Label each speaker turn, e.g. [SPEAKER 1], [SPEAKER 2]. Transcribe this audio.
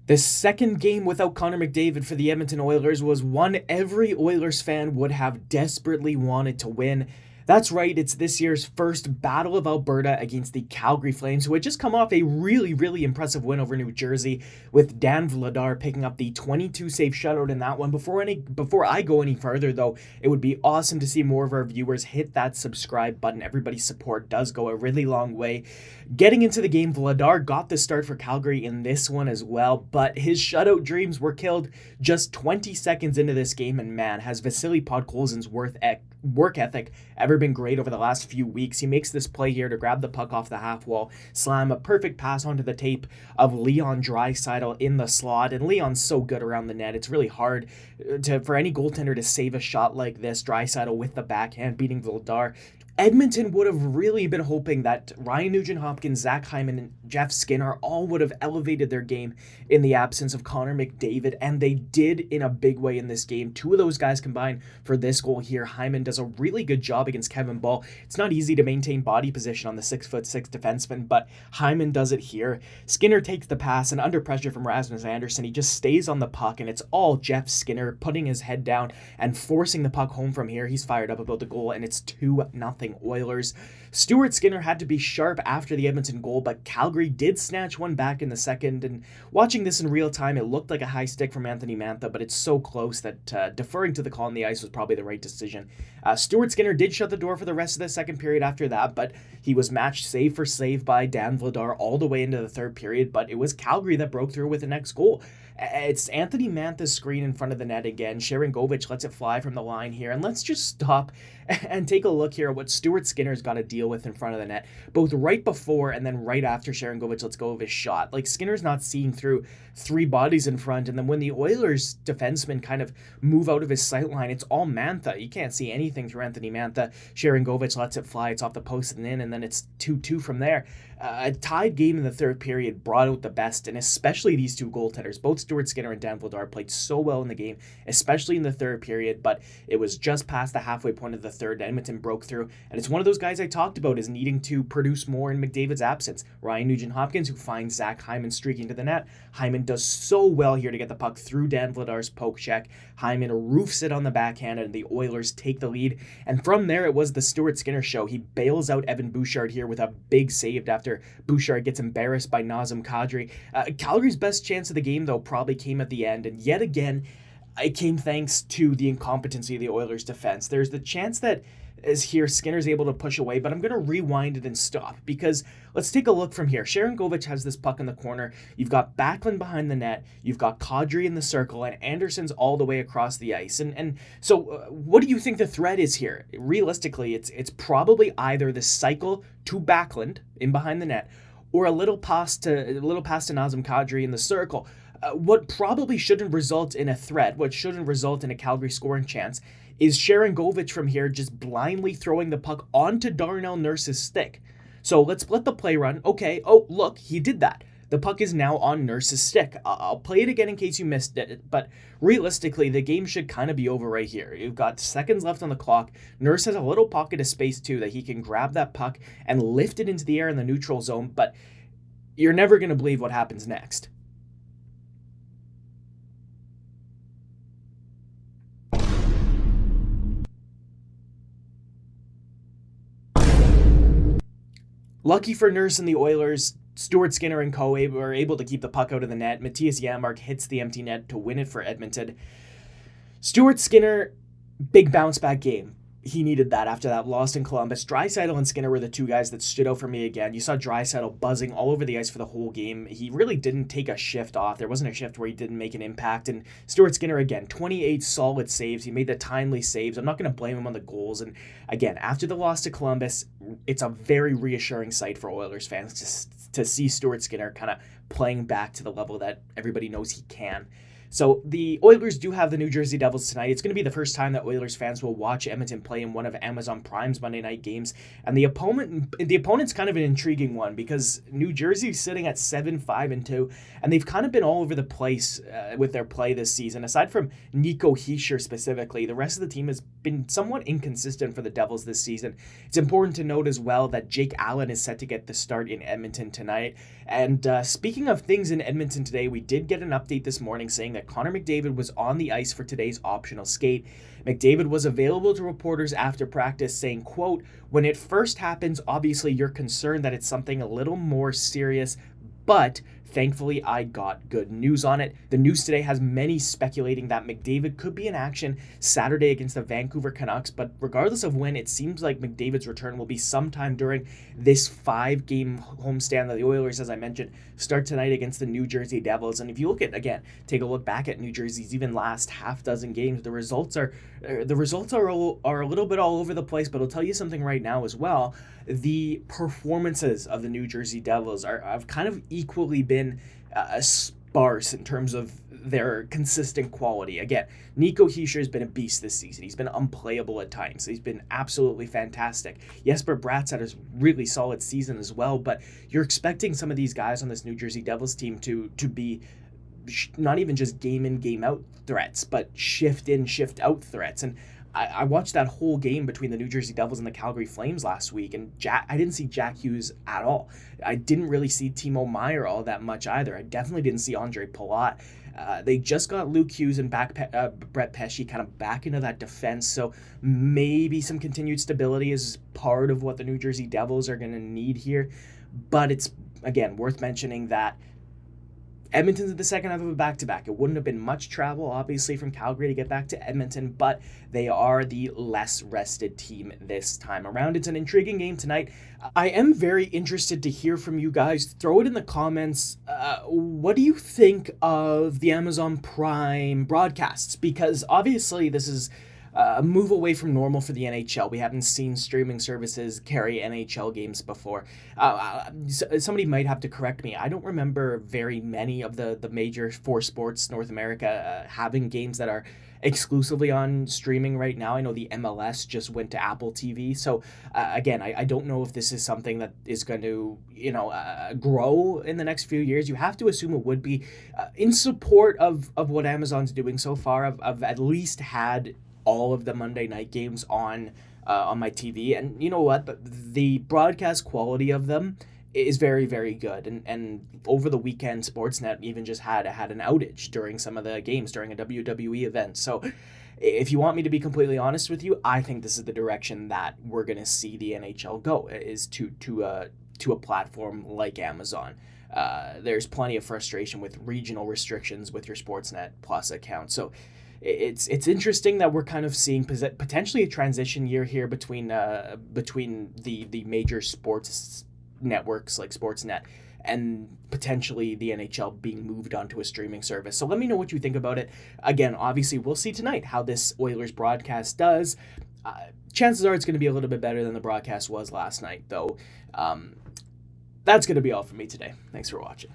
[SPEAKER 1] The second game without Connor McDavid for the Edmonton Oilers was one every Oilers fan would have desperately wanted to win. That's right, it's this year's first Battle of Alberta against the Calgary Flames, who had just come off a really impressive win over New Jersey, with Dan Vladar picking up the 22-save shutout in that one. Before I go any further, though, it would be awesome to see more of our viewers hit that subscribe button. Everybody's support does go a really long way. Getting into the game, Vladar got the start for Calgary in this one as well, but his shutout dreams were killed just 20 seconds into this game, and man, has Vasily Podkolzin's work ethic ever been great over the last few weeks. He makes this play here to grab the puck off the half wall, slam a perfect pass onto the tape of Leon Draisaitl in the slot, and Leon's so good around the net. It's really hard for any goaltender to save a shot like this. Draisaitl with the backhand beating Vladar. Edmonton would have really been hoping that Ryan Nugent-Hopkins, Zach Hyman, and Jeff Skinner all would have elevated their game in the absence of Connor McDavid, and they did in a big way in this game. Two of those guys combined for this goal here. Hyman does a really good job against Kevin Ball. It's not easy to maintain body position on the 6'6" defenseman, but Hyman does it here. Skinner takes the pass, and under pressure from Rasmus Andersson, he just stays on the puck, and it's all Jeff Skinner putting his head down and forcing the puck home from here. He's fired up about the goal, and it's 2-0 Oilers. Stuart Skinner had to be sharp after the Edmonton goal, but Calgary did snatch one back in the second, and watching this in real time, it looked like a high stick from Anthony Mantha, but it's so close that deferring to the call on the ice was probably the right decision. Stuart Skinner did shut the door for the rest of the second period after that, but he was matched save for save by Dan Vladar all the way into the third period, but it was Calgary that broke through with the next goal. It's Anthony Mantha's screen in front of the net again. Sharangovich lets it fly from the line here. And let's just stop and take a look here at what Stuart Skinner's got to deal with in front of the net, both right before and then right after Sharangovich lets go of his shot. Like, Skinner's not seeing through three bodies in front, and then when the Oilers defensemen kind of move out of his sight line, it's all Mantha. You can't see anything through Anthony Mantha. Sharangovich lets it fly. It's off the post and in, and then it's 2-2 from there. A tied game in the third period brought out the best, and especially these two goaltenders. Both Stuart Skinner and Dan Vladar played so well in the game, especially in the third period, but it was just past the halfway point of the third. Edmonton broke through, and it's one of those guys I talked about as needing to produce more in McDavid's absence. Ryan Nugent-Hopkins, who finds Zach Hyman streaking to the net. Hyman does so well here to get the puck through Dan Vladar's poke check. Hyman roofs it on the backhand, and the Oilers take the lead. And from there, it was the Stuart Skinner show. He bails out Evan Bouchard here with a big save after Bouchard gets embarrassed by Nazem Kadri. Calgary's best chance of the game, though, probably came at the end. And yet again, it came thanks to the incompetency of the Oilers' defense. There's the chance that is here Skinner's able to push away, but I'm going to rewind it and stop, because let's take a look from here. Sharangovich has this puck in the corner. You've got Backlund behind the net. You've got Kadri in the circle, and Anderson's all the way across the ice. And so what do you think the threat is here? Realistically, it's probably either the cycle to Backlund in behind the net, or a little pass to Nazem Kadri in the circle. What probably shouldn't result in a threat, what shouldn't result in a Calgary scoring chance, is Sharangovich from here just blindly throwing the puck onto Darnell Nurse's stick. So let's let the play run. Okay, oh, look, he did that. The puck is now on Nurse's stick. I'll play it again in case you missed it, but realistically, the game should kind of be over right here. You've got seconds left on the clock. Nurse has a little pocket of space, too, that he can grab that puck and lift it into the air in the neutral zone, but you're never going to believe what happens next. Lucky for Nurse and the Oilers, Stuart Skinner and co were able to keep the puck out of the net. Matthias Janmark hits the empty net to win it for Edmonton. Stuart Skinner, big bounce back game. He needed that after that loss in Columbus. Draisaitl and Skinner were the two guys that stood out for me again. You saw Draisaitl buzzing all over the ice for the whole game. He really didn't take a shift off. There wasn't a shift where he didn't make an impact. And Stuart Skinner, again, 28 solid saves. He made the timely saves. I'm not going to blame him on the goals. And again, after the loss to Columbus, it's a very reassuring sight for Oilers fans to see Stuart Skinner kind of playing back to the level that everybody knows he can. So the Oilers do have the New Jersey Devils tonight. It's going to be the first time that Oilers fans will watch Edmonton play in one of Amazon Prime's Monday night games. And the opponent's kind of an intriguing one because New Jersey's sitting at 7-5-2, and they've kind of been all over the place with their play this season. Aside from Nico Hischier specifically, the rest of the team has been somewhat inconsistent for the Devils this season. It's important to note as well that Jake Allen is set to get the start in Edmonton tonight. And speaking of things in Edmonton today, we did get an update this morning saying that Connor McDavid was on the ice for today's optional skate. McDavid was available to reporters after practice saying, quote, "When it first happens, obviously you're concerned that it's something a little more serious, but thankfully, I got good news on it." The news today has many speculating that McDavid could be in action Saturday against the Vancouver Canucks, but regardless of when, it seems like McDavid's return will be sometime during this 5-game homestand that the Oilers, as I mentioned, start tonight against the New Jersey Devils. And if you take a look back at New Jersey's even last half dozen games, the results are a little bit all over the place, but I'll tell you something right now as well. The performances of the New Jersey Devils have kind of equally been sparse in terms of their consistent quality. Again, Nico Hischier has been a beast this season. He's been unplayable at times. He's been absolutely fantastic. Jesper Bratt's had a really solid season as well, but you're expecting some of these guys on this New Jersey Devils team to be not even just game in, game out threats, but shift in, shift out threats. And I watched that whole game between the New Jersey Devils and the Calgary Flames last week, and I didn't see Jack Hughes at all. I didn't really see Timo Meier all that much either. I definitely didn't see Andre Palat. They just got Luke Hughes and Brett Pesce kind of back into that defense, so maybe some continued stability is part of what the New Jersey Devils are going to need here. But it's, again, worth mentioning that Edmonton's in the second half of a back-to-back. It wouldn't have been much travel, obviously, from Calgary to get back to Edmonton, but they are the less rested team this time around. It's an intriguing game tonight. I am very interested to hear from you guys. Throw it in the comments. What do you think of the Amazon Prime broadcasts? Because obviously this is a move away from normal for the NHL. We haven't seen streaming services carry NHL games before. Somebody might have to correct me. I don't remember very many of the major 4 sports North America having games that are exclusively on streaming right now. I know the MLS just went to Apple TV. So again, I don't know if this is something that is going to grow in the next few years. You have to assume it would be. In support of what Amazon's doing so far, I've at least had all of the Monday night games on my TV, and you know what, the broadcast quality of them is very, very good. And over the weekend, Sportsnet even just had an outage during some of the games during a WWE event. So if you want me to be completely honest with you, I think this is the direction that we're going to see the NHL go, is to a platform like Amazon. There's plenty of frustration with regional restrictions with your Sportsnet Plus account. So it's interesting that we're kind of seeing potentially a transition year here between the major sports networks like Sportsnet and potentially the NHL being moved onto a streaming service. So let me know what you think about it. Again, obviously, we'll see tonight how this Oilers broadcast does. Chances are it's going to be a little bit better than the broadcast was last night, though. That's going to be all for me today. Thanks for watching.